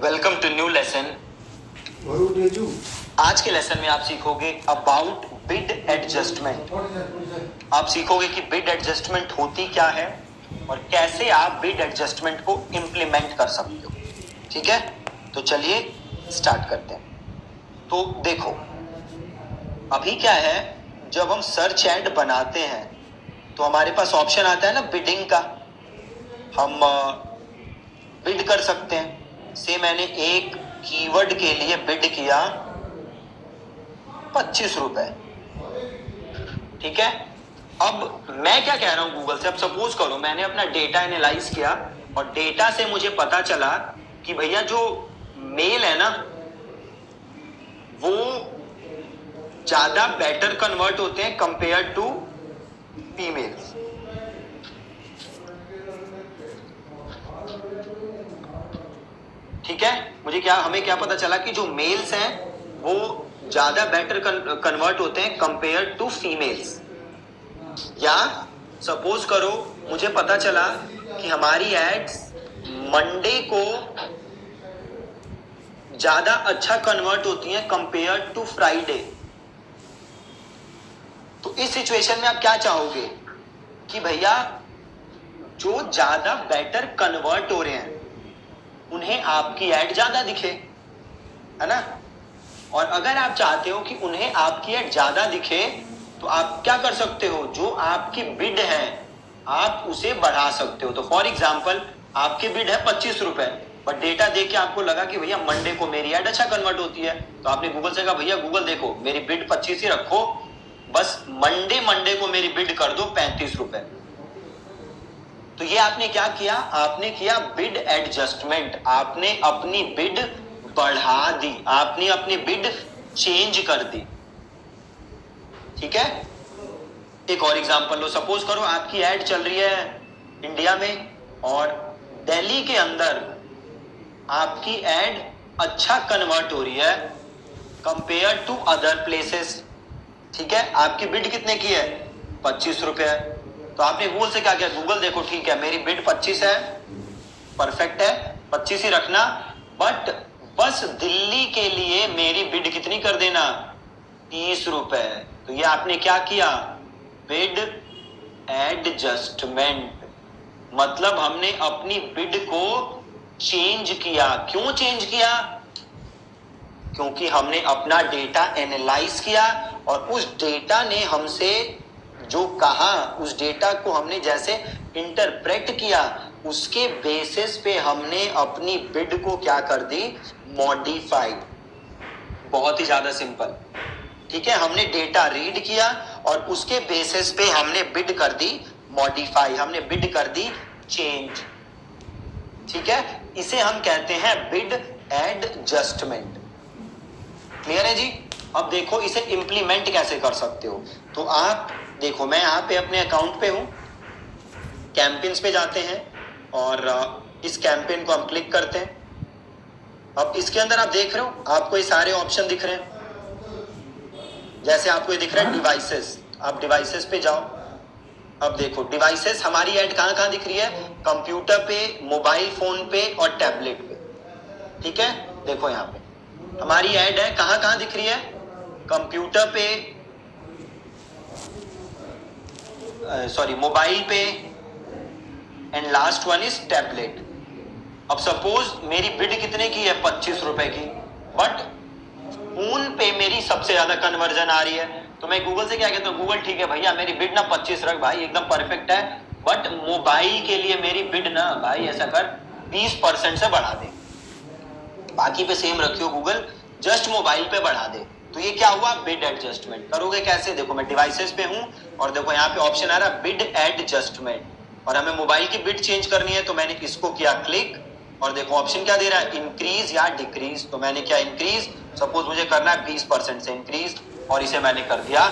Welcome to new lesson. आज के lesson में आप सीखोगे अबाउट बिड एडजस्टमेंट। आप सीखोगे कि बिड एडजस्टमेंट होती क्या है और कैसे आप बिड एडजस्टमेंट को इंप्लीमेंट कर सकते हो। ठीक है, तो चलिए स्टार्ट करते हैं। तो देखो, अभी क्या है, जब हम सर्च एड बनाते हैं तो हमारे पास ऑप्शन आता है ना बिडिंग का। हम बिड कर सकते हैं। से मैंने एक कीवर्ड के लिए बिड किया 25 रुपए। ठीक है, अब मैं क्या कह रहा हूं गूगल से, अब सपोज करो मैंने अपना डेटा एनालाइज किया और डेटा से मुझे पता चला कि भैया जो मेल है ना वो ज्यादा बेटर कन्वर्ट होते हैं कंपेयर टू फीमेल्स। ठीक है, हमें क्या पता चला कि जो मेल्स हैं वो ज्यादा बेटर कन्वर्ट होते हैं कंपेयर टू फीमेल्स। या सपोज करो मुझे पता चला कि हमारी एड्स मंडे को ज्यादा अच्छा कन्वर्ट होती हैं कंपेयर टू फ्राइडे। तो इस सिचुएशन में आप क्या चाहोगे कि भैया जो ज्यादा बेटर कन्वर्ट हो रहे हैं उन्हें आपकी एड ज्यादा दिखे, है ना। और अगर आप चाहते हो कि उन्हें आपकी एड ज्यादा दिखे तो आप क्या कर सकते हो, जो आपकी बिड है आप उसे बढ़ा सकते हो। तो फॉर एग्जाम्पल आपकी बिड है 25 रुपए, बट डेटा देख के आपको लगा कि भैया मंडे को मेरी एड अच्छा कन्वर्ट होती है, तो आपने गूगल से कहा भैया गूगल देखो मेरी बिड 25 ही रखो, बस मंडे को मेरी बिड कर दो 35 रुपए। तो ये आपने क्या किया, आपने किया बिड एडजस्टमेंट। आपने अपनी बिड बढ़ा दी, आपने अपनी बिड चेंज कर दी। ठीक है, एक और एग्जांपल लो। सपोज करो आपकी एड चल रही है इंडिया में और दिल्ली के अंदर आपकी एड अच्छा कन्वर्ट हो रही है कंपेयर टू अदर प्लेसेस। ठीक है, आपकी बिड कितने की है, 25 रुपए। तो आपने गूगल से क्या किया, गूगल देखो ठीक है मेरी बिड 25 है, परफेक्ट है, 25 ही रखना, बट बस दिल्ली के लिए मेरी बिड कितनी कर देना, 30 रुपए। तो ये आपने क्या किया, बिड एडजस्टमेंट। मतलब हमने अपनी बिड को चेंज किया। क्यों चेंज किया, क्योंकि हमने अपना डेटा एनालाइज किया और उस डेटा ने हमसे जो कहा, उस डेटा को हमने जैसे इंटरप्रेट किया, उसके बेसिस पे हमने अपनी बिड को क्या कर दी, मॉडिफाई। बहुत ही ज्यादा सिंपल। ठीक है, हमने डेटा रीड किया और उसके बेसिस पे हमने बिड कर दी मॉडिफाई, हमने बिड कर दी चेंज। ठीक है, इसे हम कहते हैं बिड एडजस्टमेंट। क्लियर है जी। अब देखो इसे इंप्लीमेंट कैसे कर सकते हो। तो आप देखो मैं यहाँ पे अपने अकाउंट पे हूँ, कैंपेन्स पे जाते हैं और इस कैंपेन को हम क्लिक करते हैं। अब इसके अंदर आप देख रहे हो आपको ये सारे ऑप्शन दिख रहे हैं। जैसे आपको ये दिख रहा है डिवाइसेस, आप डिवाइसेस पे जाओ। अब देखो डिवाइसेस हमारी ऐड कहाँ कहाँ दिख रही है, कंप्यूटर पे, मोबाइल फोन पे और टैबलेट पे। ठीक है, देखो यहाँ पे हमारी ऐड है कहाँ कहाँ दिख रही है, कंप्यूटर पे, सॉरी मोबाइल पे, and last one is tablet. अब सपोज मेरी बिड कितने की है, 25 रुपए की, बट फोन पे मेरी सबसे ज्यादा कन्वर्जन आ रही है। तो मैं गूगल से क्या कहता हूँ, गूगल ठीक है भैया मेरी बिड ना 25 रख भाई, एकदम परफेक्ट है, बट मोबाइल के लिए मेरी बिड ना भाई ऐसा कर 20% से बढ़ा दे, बाकी पे सेम रखियो गूगल, जस्ट मोबाइल पे बढ़ा दे। तो ये क्या हुआ, बिड एडजस्टमेंट। करोगे कैसे, देखो मैं डिवाइसेस पे हूं और देखो यहाँ पे ऑप्शन आ रहा है बिड एडजस्टमेंट, और हमें मोबाइल की बिड चेंज करनी है। तो मैंने इसको किया क्लिक और देखो ऑप्शन क्या दे रहा है, इंक्रीज या डिक्रीज। तो मैंने क्या इंक्रीज, सपोज मुझे करना है 20% से इंक्रीज, और इसे मैंने कर दिया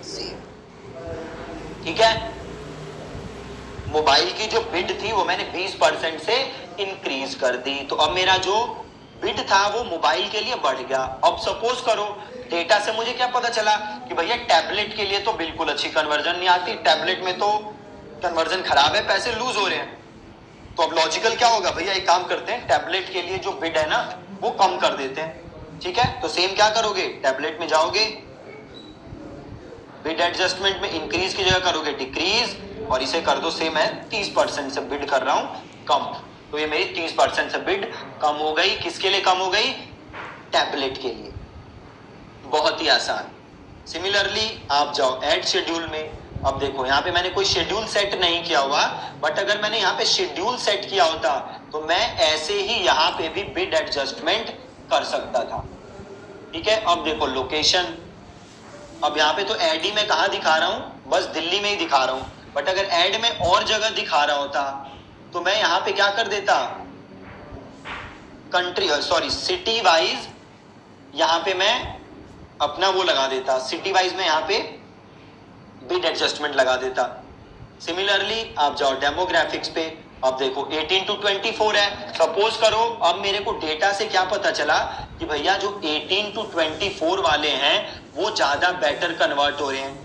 सेव। ठीक है, मोबाइल की जो बिड थी वो मैंने 20% से इंक्रीज कर दी। तो अब मेरा जो बिड था वो मोबाइल के लिए बढ़ गया। अब सपोज करो डेटा से मुझे क्या पता चला कि भैया टैबलेट के लिए तो बिल्कुल अच्छी कन्वर्जन नहीं आती, टैबलेट में तो कन्वर्जन खराब है, पैसे लूज हो रहे हैं। तो अब लॉजिकल क्या होगा भैया, एक काम करते हैं, टैबलेट के लिए जो बिड है ना वो कम कर देते हैं, ठीक है। तो सेम क्या करोगे, टैबलेट में जाओगे, बिड एडजस्टमेंट में इंक्रीज की जगह करोगे डिक्रीज, और इसे कर दो सेम है 30% से बिड कर रहा हूं कम, तो ये मेरी 30% से बिड कम हो गई। किसके लिए कम हो गई, टैबलेट के लिए। बहुत ही आसान। सिमिलरली आप जाओ ऐड शेड्यूल में, अब देखो यहाँ पे मैंने कोई शेड्यूल सेट नहीं किया हुआ, बट अगर मैंने यहाँ पे शेड्यूल सेट किया होता तो मैं ऐसे ही यहाँ पे भी बिड एडजस्टमेंट कर सकता था, ठीक है। अब देखो लोकेशन, अब यहाँ पे तो ऐड ही मैं कहा दिखा रहा हूं, बस दिल्ली में ही दिखा रहा हूं, बट अगर ऐड में और जगह दिखा रहा होता तो मैं यहाँ पे क्या कर देता, कंट्री सॉरी सिटी वाइज यहाँ पे मैं अपना वो लगा देता, सिटी वाइज में यहाँ पे बिड एडजस्टमेंट लगा देता। सिमिलरली आप जाओ डेमोग्राफिक्स पे, अब देखो 18 to 24 है, सपोज करो अब मेरे को डेटा से क्या पता चला कि भैया जो 18 to 24 वाले हैं वो ज्यादा बेटर कन्वर्ट हो रहे हैं,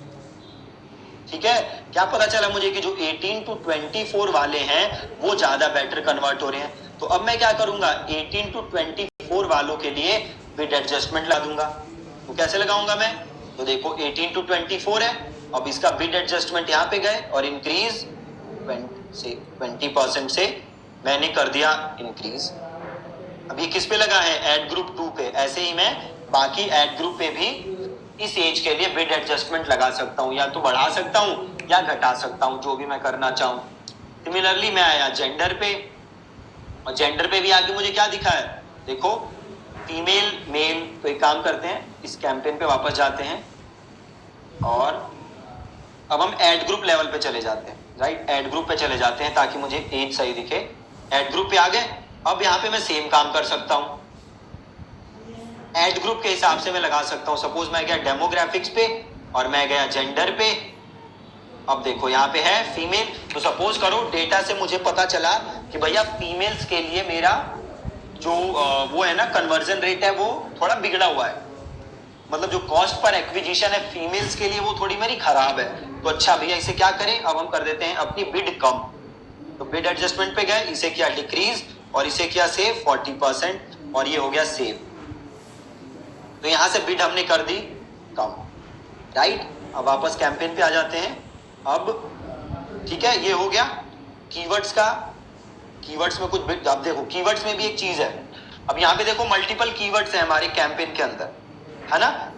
ठीक है। क्या पता चला मुझे कि जो 18 to 24 वाले हैं वो ज्यादा बेटर कन्वर्ट हो रहे हैं, तो अब मैं क्या करूंगा, 18 to 24 वालों के लिए बिड एडजस्टमेंट लगा दूंगा। तो कैसे लगाऊंगा मैं, तो देखो 18 to 24 है, अब इसका बिड एडजस्टमेंट यहाँ पे गए और इंक्रीज 20% से मैंने कर दिया इंक्रीज। अब ये किस पे लगा है, एड ग्रुप 2 पे। ऐसे ही मैं बाकी एड ग्रुप पे भी इस एज के लिए बिड एडजस्टमेंट लगा सकता हूं, या तो बढ़ा सकता हूं या घटा सकता हूं, जो भी मैं करना चाहूं। सिमिलरली मैं आया जेंडर पे, और जेंडर पे भी आगे मुझे क्या दिखा है, देखो फीमेल मेल। तो एक काम करते हैं, इस कैंपेन पे वापस जाते हैं और अब हम एड ग्रुप लेवल पे चले जाते हैं, राइट। एड ग्रुप पे चले जाते हैं ताकि मुझे एज सही दिखे। एड ग्रुप पे आ गए, अब यहाँ पे मैं सेम काम कर सकता हूं, एड ग्रुप के हिसाब से मैं लगा सकता हूं। सपोज मैं गया डेमोग्राफिक्स पे और मैं गया जेंडर पे, अब देखो यहाँ पे है फीमेल, तो सपोज करो डेटा से मुझे पता चला कि भैया फीमेल्स के लिए मेरा जो वो है ना कन्वर्जन रेट है वो थोड़ा बिगड़ा हुआ है, मतलब जो कॉस्ट पर एक्विजिशन है फीमेल्स के लिए वो थोड़ी मेरी खराब है। तो अच्छा भैया इसे क्या करें, अब हम कर देते हैं अपनी बिड कम, तो बिड एडजस्टमेंट पे गए, इसे किया डिक्रीज और इसे किया सेव 40%, और ये हो गया सेव। तो यहां से बिड हमने कर दी कम, राइट। अब वापस कैंपेन पे आ जाते हैं। अब ठीक है, ये हो गया कीवर्ड्स का। कीवर्ड्स में कुछ बिड, अब देखो कीवर्ड्स में भी एक चीज है, अब यहाँ पे देखो मल्टीपल कीवर्ड्स है हमारे कैंपेन के अंदर, है ना।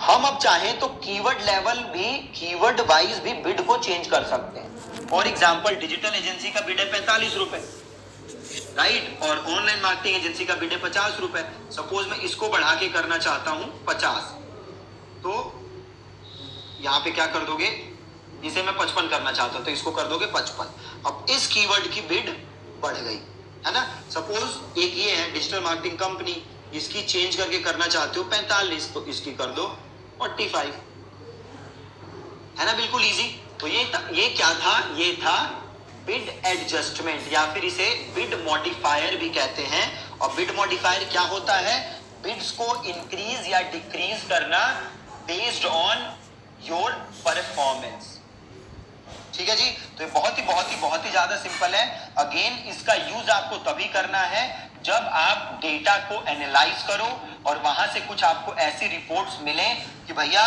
हम अब चाहें तो कीवर्ड लेवल भी, कीवर्ड वाइज भी बिड को चेंज कर सकते हैं। फॉर एग्जांपल डिजिटल एजेंसी का बिड है 45 रुपए, राइट, और ऑनलाइन मार्केटिंग एजेंसी का बिड है 50 रुपए। सपोज मैं इसको बढ़ा के करना चाहता हूं 50, तो यहां पे क्या कर दोगे, इसे मैं 55 करना चाहता हूं तो इसको कर दोगे 55। अब इस कीवर्ड की बिड बढ़ गई, है ना। सपोज एक ये है डिजिटल मार्केटिंग कंपनी, इसकी चेंज करके करना चाहते हो 45, तो इसकी कर दो 45, है ना, बिल्कुल इजी। तो ये क्या था, ये था बिड एडजस्टमेंट, या फिर इसे बिड मॉडिफायर भी कहते हैं। और बिड मॉडिफायर क्या होता है, बिड्स को इंक्रीज या डिक्रीज करना बेस्ड ऑन योर परफॉर्मेंस, ठीक है जी। तो ये बहुत ही ज्यादा सिंपल है। अगेन इसका यूज आपको तभी करना है जब आप डेटा को एनालाइज करो और वहां से कुछ आपको ऐसी रिपोर्ट्स मिले कि भैया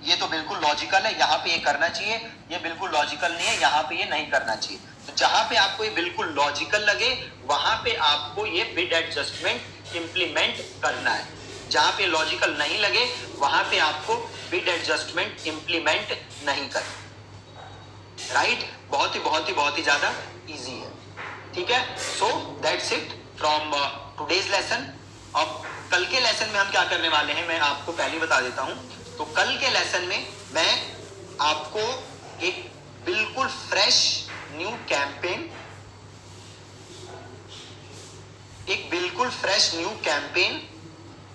ये तो बिल्कुल लॉजिकल है, यहाँ पे ये करना चाहिए, ये बिल्कुल लॉजिकल नहीं है, यहाँ पे ये नहीं करना चाहिए। तो जहां पे आपको ये बिल्कुल लॉजिकल लगे वहां पे आपको ये बिड एडजस्टमेंट इंप्लीमेंट करना है। जहां पे लॉजिकल नहीं लगे वहां पे आपको बिड एडजस्टमेंट इंप्लीमेंट नहीं करना, राइट। बहुत ही ज्यादा इजी है, ठीक है। So that's it from today's lesson. अब कल के लेसन में हम क्या करने वाले हैं मैं आपको पहले बता देता हूं। तो कल के लेसन में मैं आपको एक बिल्कुल फ्रेश न्यू कैंपेन, एक बिल्कुल फ्रेश न्यू कैंपेन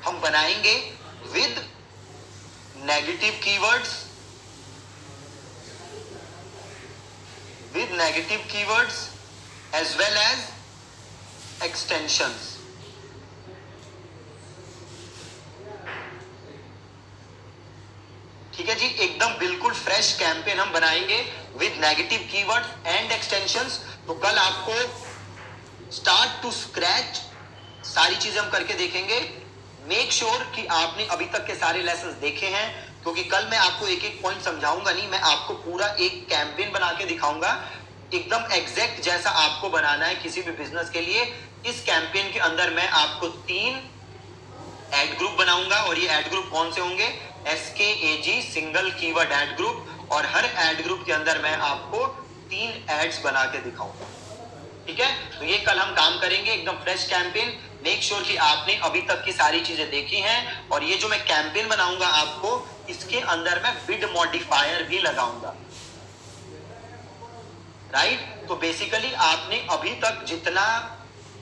हम बनाएंगे with negative keywords, as well as extensions। ठीक है जी, एकदम बिल्कुल फ्रेश कैंपेन हम बनाएंगे with negative keywords and extensions. तो कल आपको स्टार्ट टू स्क्रैच, सारी चीजें हम करके देखेंगे। मेक श्योर कि आपने अभी तक के सारे लेसन देखे हैं, क्योंकि कल मैं आपको एक एक पॉइंट समझाऊंगा नहीं, मैं आपको पूरा एक कैंपेन बना के दिखाऊंगा, एकदम एग्जैक्ट जैसा आपको बनाना है किसी भी बिजनेस के लिए। इस कैंपेन के अंदर मैं आपको 3 एड ग्रुप बनाऊंगा, और ये एड ग्रुप कौन से होंगे? SKAG, single keyword ad group, और हर एड ग्रुप के अंदर मैं आपको 3 एड्स बना के दिखाऊंगा। ठीक है, तो ये कल हम काम करेंगे, एकदम फ्रेश कैंपेन। मेक श्योर कि आपने अभी तक की सारी चीजें देखी हैं, और ये जो मैं कैंपेन बनाऊंगा आपको, इसके अंदर मैं बिड मॉडिफायर भी लगाऊंगा। राइट, तो बेसिकली आपने अभी तक जितना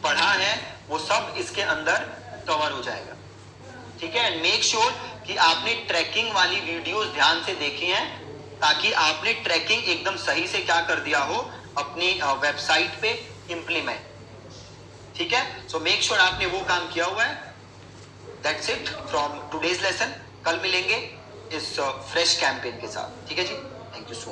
पढ़ा है वो सब इसके अंदर कवर हो जाएगा। ठीक है, एंड मेक श्योर कि आपने ट्रैकिंग वाली वीडियोस ध्यान से देखी हैं, ताकि आपने ट्रैकिंग एकदम सही से क्या कर दिया हो अपनी वेबसाइट पे इंप्लीमेंट। ठीक है, सो मेक श्योर आपने वो काम किया हुआ है। That's it from today's lesson. कल मिलेंगे इस फ्रेश कैंपेन के साथ। ठीक है जी, थैंक यू सो मच।